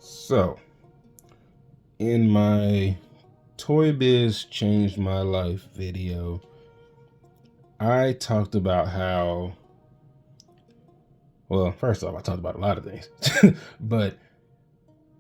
So, in my Toy Biz Changed My Life video, I talked about how, well, first off, I talked about a lot of things, but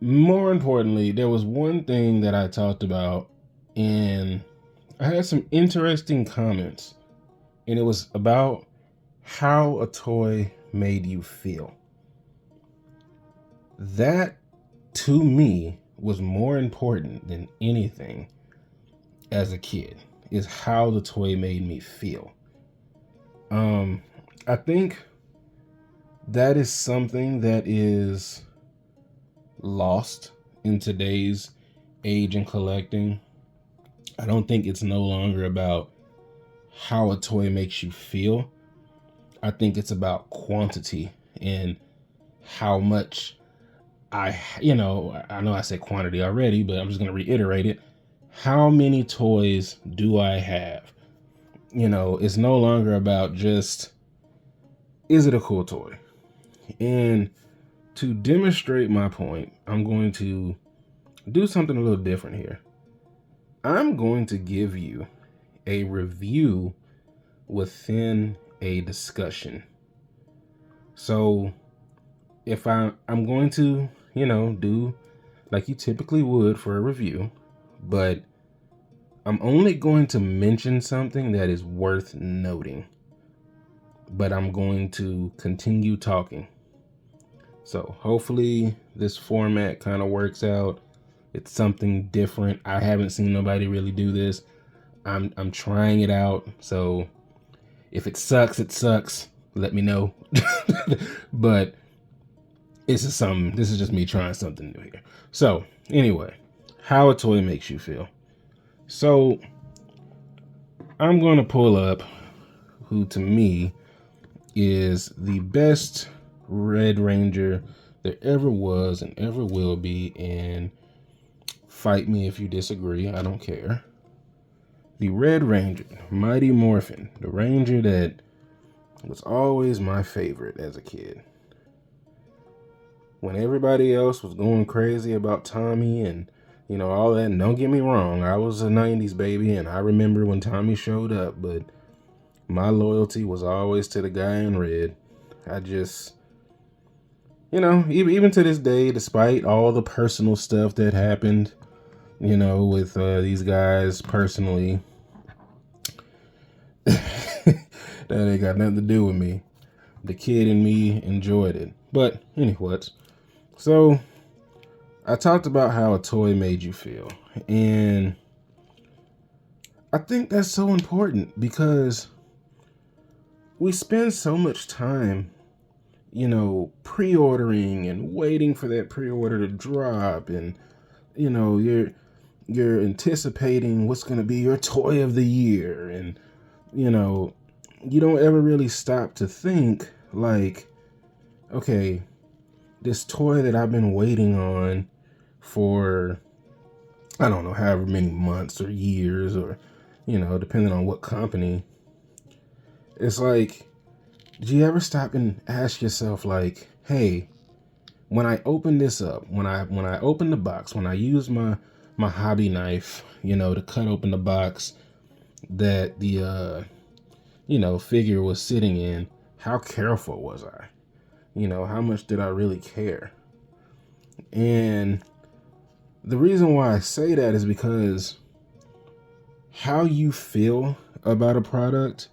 more importantly, there was one thing that I talked about, and I had some interesting comments, and it was about how a toy made you feel. That, to me, was more important than anything as a kid, is how the toy made me feel. I think that is something that is lost in today's age in collecting. I don't think it's no longer about how a toy makes you feel. I think it's about quantity and how much I know I said quantity already, but I'm just going to reiterate it. How many toys do I have? It's no longer about just, is it a cool toy? And to demonstrate my point, I'm going to do something a little different here. I'm going to give you a review within a discussion. So if I'm going to, do like you typically would for a review, but I'm only going to mention something that is worth noting, but I'm going to continue talking. So hopefully this format kind of works out. It's something different. I haven't seen nobody really do this. I'm trying it out. So if it sucks, it sucks. Let me know. But this is just me trying something new here. So anyway, how a toy makes you feel. So I'm going to pull up who to me is the best Red Ranger there ever was and ever will be, and fight me if you disagree, I don't care. The Red Ranger, Mighty Morphin, the Ranger that was always my favorite as a kid. When everybody else was going crazy about Tommy and all that, and don't get me wrong, I was a 90s baby and I remember when Tommy showed up, but my loyalty was always to the guy in red. I just, even to this day, despite all the personal stuff that happened, with these guys personally, that ain't got nothing to do with me. The kid in me enjoyed it. But anyways, so I talked about how a toy made you feel. And I think that's so important because we spend so much time, pre-ordering and waiting for that pre-order to drop. And, you're anticipating what's going to be your toy of the year. And, you don't ever really stop to think like, okay, this toy that I've been waiting on for, I don't know, however many months or years or, depending on what company. It's like, do you ever stop and ask yourself like, hey, when I open this up, when I open the box, when I use my hobby knife, to cut open the box that the, figure was sitting in, how careful was I? How much did I really care? And the reason why I say that is because how you feel about a product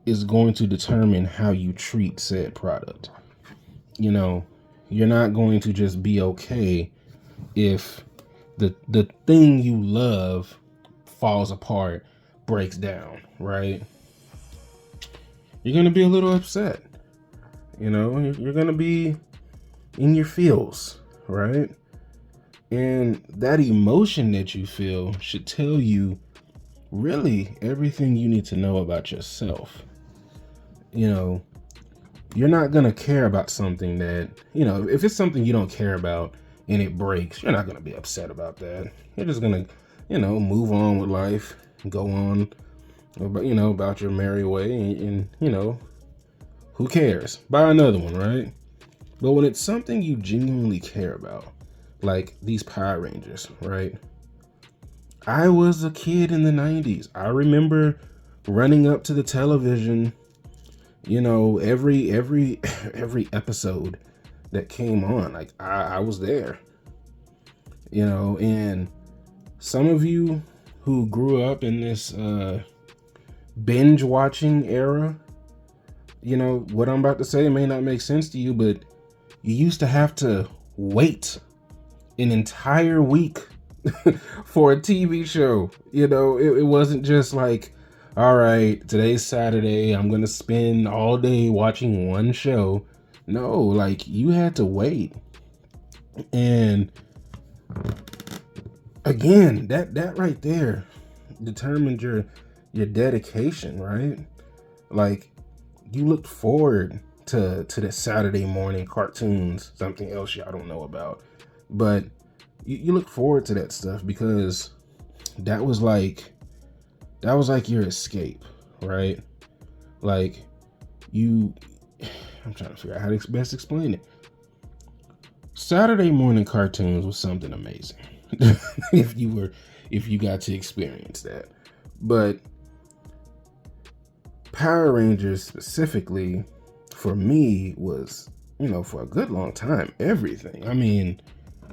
is going to determine how you treat said product. You're not going to just be okay if the thing you love falls apart, breaks down, right? You're going to be a little upset. You're going to be in your feels, right? And that emotion that you feel should tell you really everything you need to know about yourself. You're not going to care about something that, if it's something you don't care about and it breaks, you're not going to be upset about that. You're just going to, move on with life, go on, about your merry way and who cares? Buy another one, right? But when it's something you genuinely care about, like these Power Rangers, right? I was a kid in the 90s. I remember running up to the television, every every episode that came on. Like I was there. And some of you who grew up in this binge watching era, what I'm about to say may not make sense to you, but you used to have to wait an entire week for a TV show. It wasn't just like, all right, today's Saturday, I'm going to spend all day watching one show. No, like you had to wait. And again, that right there determined your dedication, right? Like you looked forward to the Saturday morning cartoons, something else y'all don't know about. But you look forward to that stuff because that was like your escape, right? Like I'm trying to figure out how to best explain it. Saturday morning cartoons was something amazing. if you got to experience that. But Power Rangers specifically for me was, for a good long time, everything. I mean,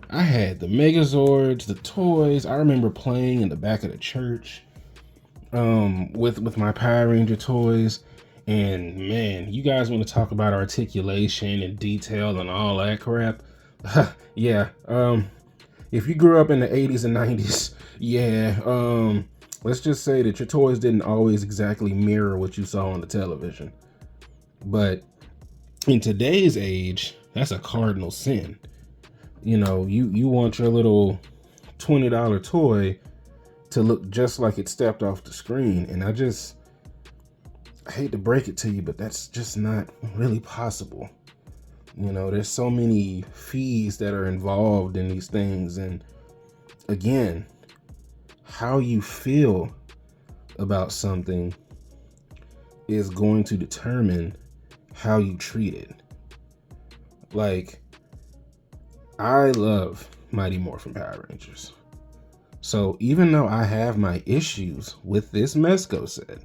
I had the Megazords, the toys. I remember playing in the back of the church with my Power Ranger toys. And man, you guys want to talk about articulation and detail and all that crap? Yeah. If you grew up in the 80s and 90s, yeah. Let's just say that your toys didn't always exactly mirror what you saw on the television. But in today's age, that's a cardinal sin. You want your little $20 toy to look just like it stepped off the screen. And I hate to break it to you, but that's just not really possible. There's so many fees that are involved in these things. And again, how you feel about something is going to determine how you treat it. Like, I love Mighty Morphin Power Rangers. So even though I have my issues with this Mezco set,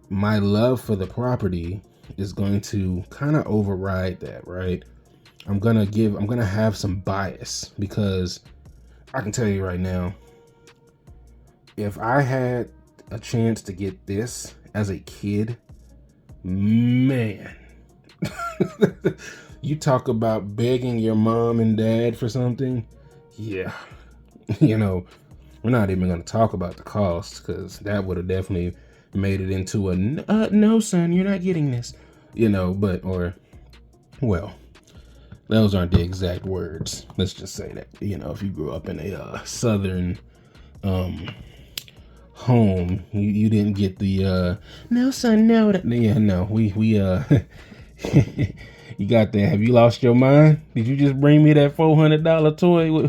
my love for the property is going to kind of override that, right? I'm gonna have some bias because I can tell you right now, if I had a chance to get this as a kid, man, you talk about begging your mom and dad for something. Yeah. We're not even going to talk about the cost because that would have definitely made it into a no, son, you're not getting this. Well, those aren't the exact words. Let's just say that, if you grew up in a southern home, you didn't get the no, son, no. Yeah, no, we you got that. Have you lost your mind? Did you just bring me that $400 toy?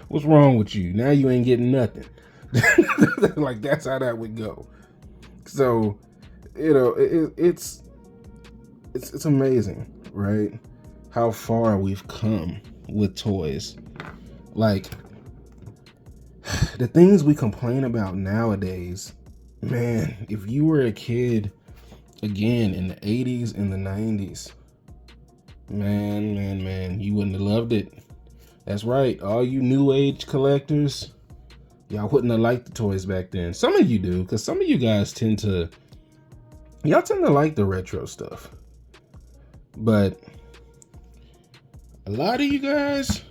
What's wrong with you? Now you ain't getting nothing. Like, that's how that would go. So, it's amazing, right? How far we've come with toys. Like, the things we complain about nowadays, man, if you were a kid, again, in the 80s and the 90s, man, you wouldn't have loved it. That's right. All you new age collectors, y'all wouldn't have liked the toys back then. Some of you do, because some of you guys tend to like the retro stuff. But a lot of you guys,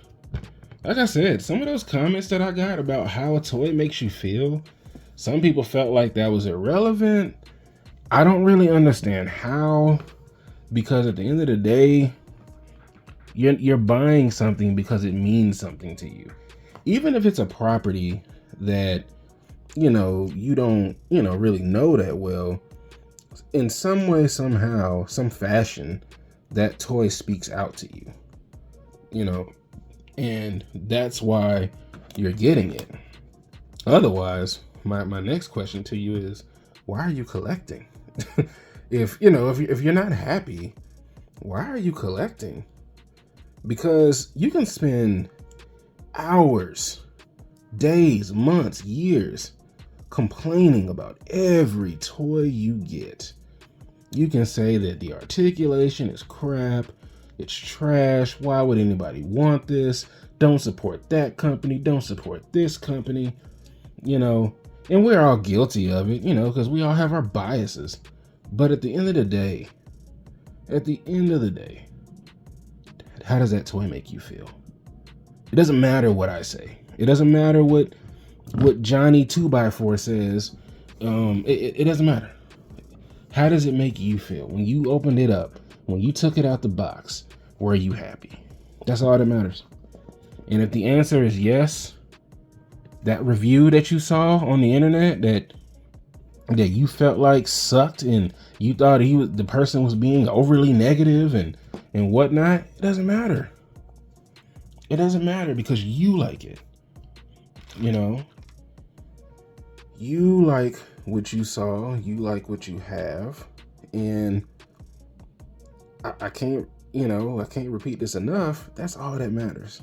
like I said, some of those comments that I got about how a toy makes you feel, some people felt like that was irrelevant. I don't really understand how, because at the end of the day, you're buying something because it means something to you. Even if it's a property that, you don't, really know that well, in some way, somehow, some fashion, that toy speaks out to you, and that's why you're getting it. Otherwise, my next question to you is, why are you collecting? If you're not happy Why are you collecting? Because you can spend hours, days, months, years complaining about every toy you get. You can say that the articulation is crap, it's trash, why would anybody want this? Don't support that company, don't support this company, and we're all guilty of it, because we all have our biases. But at the end of the day, how does that toy make you feel? It doesn't matter what I say. It doesn't matter what Johnny 2x4 says. It doesn't matter. How does it make you feel? When you opened it up, when you took it out the box, were you happy? That's all that matters. And if the answer is yes, that review that you saw on the internet that you felt like sucked and you thought the person was being overly negative and whatnot, it doesn't matter. It doesn't matter because you like it. You like what you saw, you like what you have, and I can't repeat this enough. That's all that matters.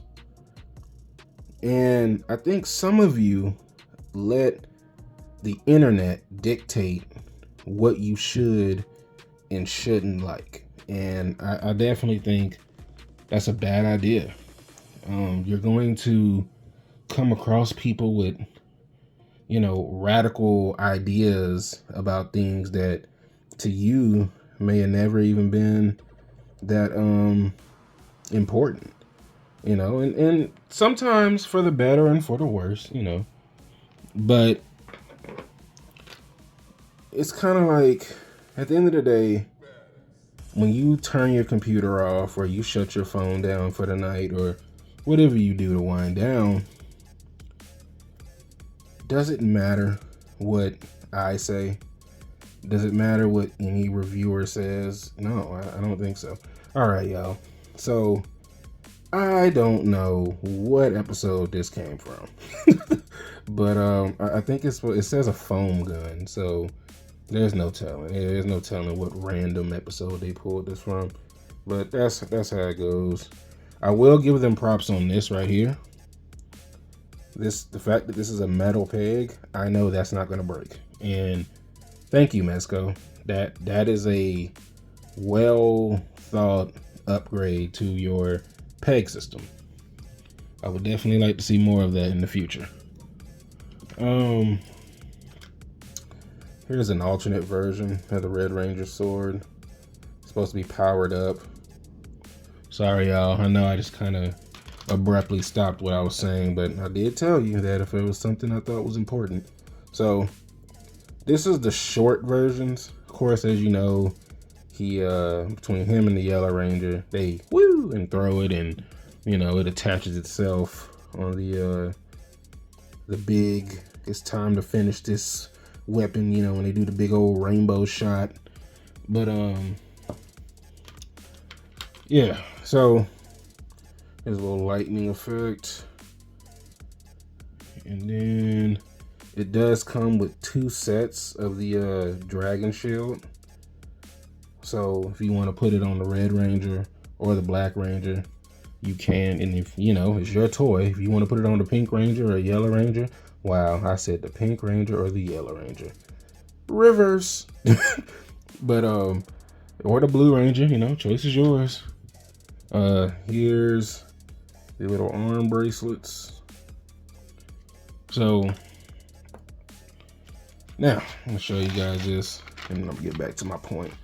And I think some of you let the internet dictate what you should and shouldn't like. And I definitely think that's a bad idea. You're going to come across people with, radical ideas about things that to you may have never even been that important, and sometimes for the better and for the worse, but it's kind of like at the end of the day, when you turn your computer off or you shut your phone down for the night or whatever you do to wind down, does it matter what I say? Does it matter what any reviewer says? No, I don't think so. All right, y'all. So I don't know what episode this came from, but I think it says a foam gun. So there's no telling. There's no telling what random episode they pulled this from. But that's how it goes. I will give them props on this right here. The fact that this is a metal peg, I know that's not going to break. And thank you, Mezco. That is a well thought upgrade to your peg system. I would definitely like to see more of that in the future. Here's an alternate version of the Red Ranger sword. It's supposed to be powered up. Sorry, y'all. I know I just kind of abruptly stopped what I was saying, but I did tell you that if it was something I thought was important. So this is the short versions. Of course, as you know, he between him and the Yellow Ranger, they woo and throw it, and it attaches itself on the big. It's time to finish this weapon. When they do the big old rainbow shot. But yeah. So there's a little lightning effect, and then it does come with 2 sets of the Dragon Shield. So if you want to put it on the Red Ranger or the Black Ranger, you can. And if it's your toy, if you want to put it on the Pink Ranger or Yellow Ranger, wow, I said the Pink Ranger or the Yellow Ranger, reverse. But or the Blue Ranger, choice is yours. Here's the little arm bracelets. So now I'm gonna show you guys this, and I'm gonna get back to my point.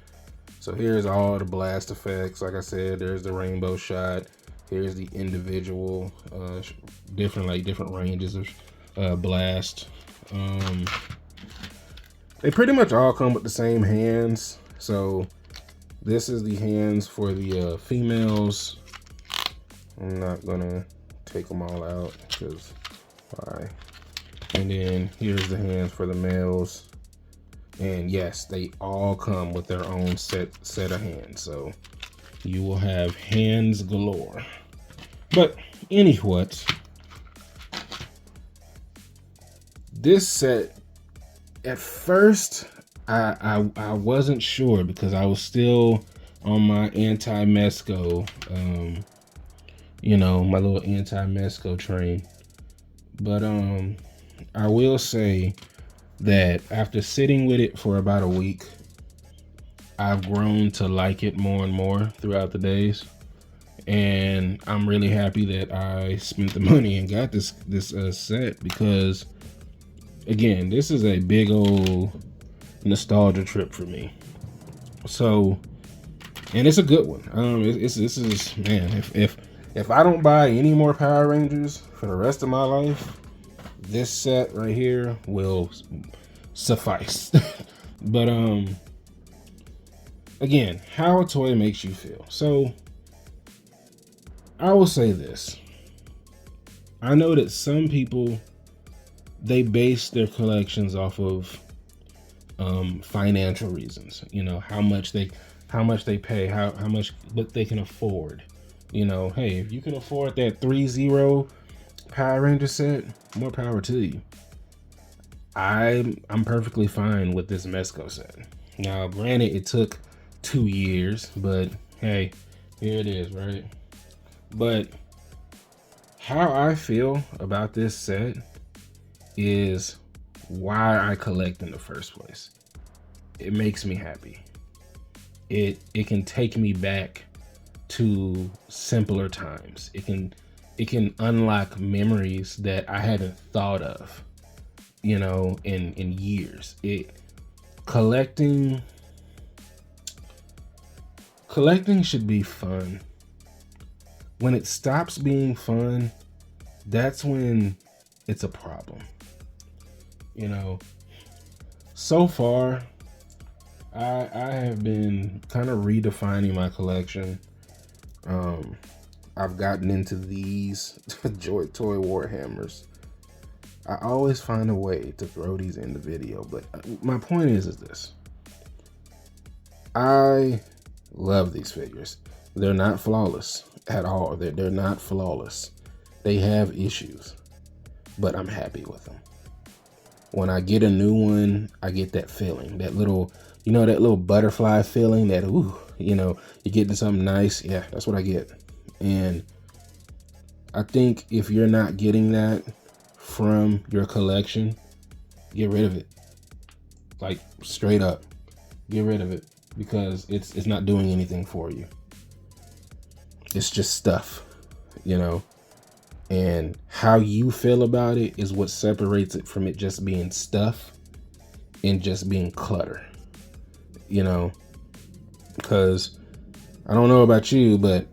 So here's all the blast effects. Like I said, there's the rainbow shot. Here's the individual different ranges of blast. They pretty much all come with the same hands. So this is the hands for the females. I'm not gonna take them all out because why? And then here's the hands for the males. And yes, they all come with their own set of hands. So you will have hands galore. But anyway, this set, at first I wasn't sure because I was still on my anti-Mezco, my little anti-Mezco train. But I will say that after sitting with it for about a week, I've grown to like it more and more throughout the days. And I'm really happy that I spent the money and got this set, because again, this is a big old nostalgia trip for me. So, and it's a good one. This is, man. If I don't buy any more Power Rangers for the rest of my life, this set right here will suffice. But again, how a toy makes you feel. So, I will say this. I know that some people, they base their collections off of financial reasons. How much they pay, how much what they can afford. Hey, if you can afford that 3-0 Power Ranger set, more power to you. I'm perfectly fine with this Mezco set. Now, granted, it took 2 years, but hey, here it is, right? But how I feel about this set is why I collect in the first place. It makes me happy. It can take me back to simpler times. It can unlock memories that I hadn't thought of, in years. Collecting should be fun. When it stops being fun, that's when it's a problem. So far, I have been kind of redefining my collection. I've gotten into these toy Warhammers. I always find a way to throw these in the video, but my point is this. I love these figures. They're not flawless at all. They're not flawless. They have issues, but I'm happy with them. When I get a new one, I get that feeling, that little butterfly feeling, that, you're getting something nice. Yeah, that's what I get. And I think if you're not getting that from your collection, get rid of it. Like, straight up, get rid of it, because it's not doing anything for you. It's just stuff, and how you feel about it is what separates it from it just being stuff and just being clutter, because I don't know about you, but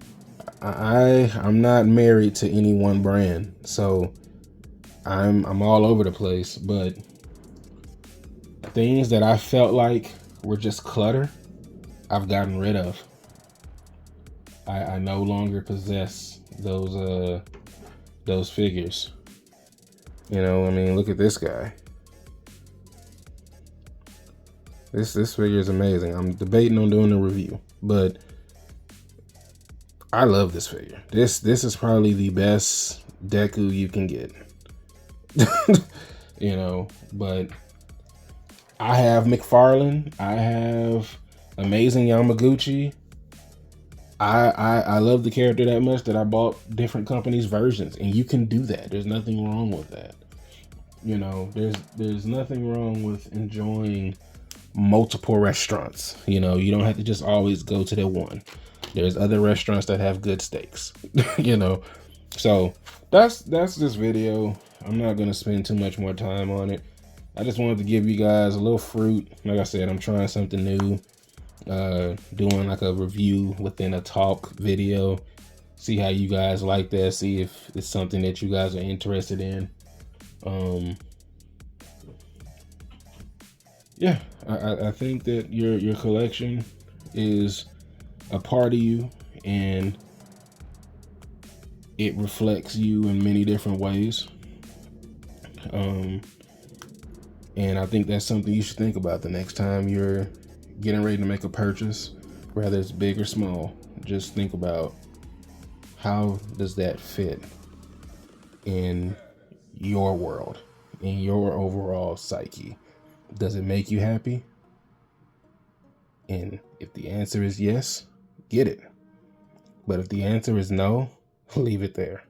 I'm not married to any one brand, so I'm all over the place. But things that I felt like were just clutter, I've gotten rid of. I no longer possess those figures. Look at this guy. This figure is amazing. I'm debating on doing a review, but I love this figure. This is probably the best Deku you can get. But I have McFarlane. I have Amazing Yamaguchi. I love the character that much that I bought different companies' versions, and you can do that. There's nothing wrong with that. There's nothing wrong with enjoying multiple restaurants. You don't have to just always go to the one. There's other restaurants that have good steaks. So that's this video. I'm not gonna spend too much more time on it. I just wanted to give you guys a little fruit. Like I said, I'm trying something new. Doing like a review within a talk video. See how you guys like that. See if it's something that you guys are interested in. Yeah, I think that your collection is a part of you, and it reflects you in many different ways. And I think that's something you should think about the next time you're getting ready to make a purchase, whether it's big or small. Just think about, how does that fit in your world, in your overall psyche? Does it make you happy? And if the answer is yes, get it. But if the answer is no, leave it there.